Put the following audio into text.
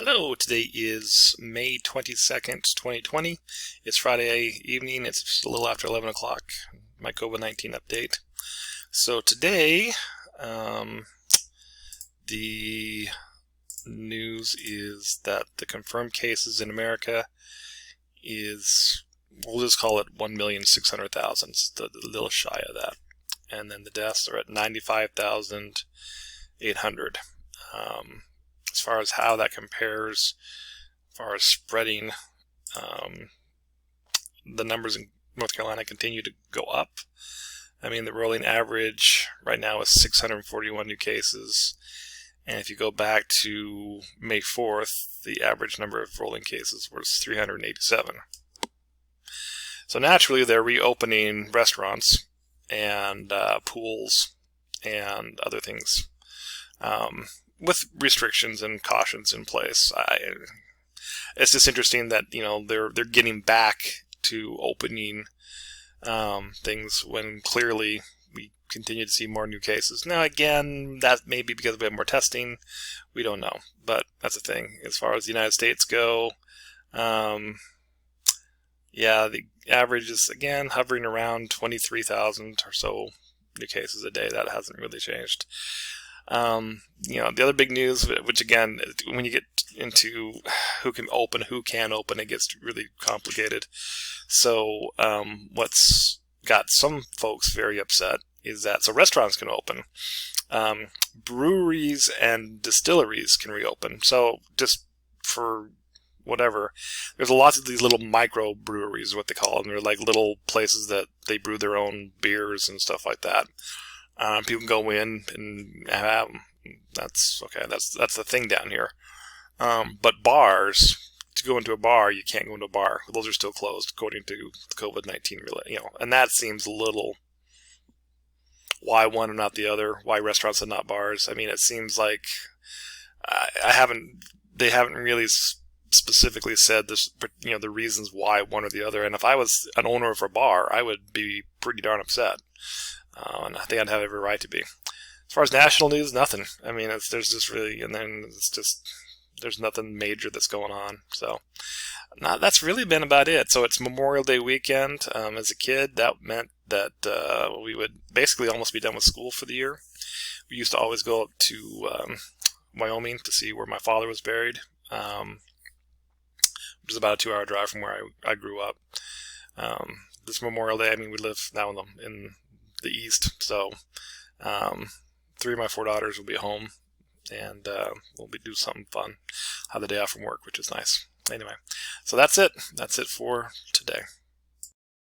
Hello, today is May 22nd, 2020. It's Friday evening. It's a little after 11 o'clock. My COVID-19 update. So today, the news is that the confirmed cases in America is, we'll just call it 1,600,000. It's a little shy of that. And then the deaths are at 95,800. As far as how that compares, as far as spreading, the numbers in North Carolina continue to go up. I mean, the rolling average right now is 641 new cases. And if you go back to May 4th, the average number of rolling cases was 387. So naturally, they're reopening restaurants and pools and other things. With restrictions and cautions in place. It's just interesting that they're getting back to opening things when clearly we continue to see more new cases. Now again, that may be because we have more testing. We don't know, but that's the thing. As far as the United States go, yeah, the average is again hovering around 23,000 or so new cases a day. That hasn't really changed. The other big news, which again, when you get into who can open, it gets really complicated. So, what's got some folks very upset is that, so restaurants can open, breweries and distilleries can reopen. So, just for whatever, there's lots of these little micro breweries, what they call them. They're like little places that they brew their own beers and stuff like that. People can go in and have them. That's okay. That's the thing down here. But bars, to go into a bar, you can't go into a bar. Those are still closed according to COVID-19. And that seems a little. Why one and not the other? Why restaurants and not bars? I mean, it seems like they haven't really specifically said this. The reasons why one or the other. And if I was an owner of a bar, I would be pretty darn upset. And I think I'd have every right to be. As far as national news, nothing. I mean, there's nothing major that's going on. So, that's really been about it. So it's Memorial Day weekend. As a kid, that meant that we would basically almost be done with school for the year. We used to always go up to Wyoming to see where my father was buried, which is about a 2-hour drive from where I grew up. This Memorial Day, I mean, we live now in the east, so 3 of my 4 daughters will be home, and we'll do something fun, have the day off from work, which is nice. Anyway, so that's it for today.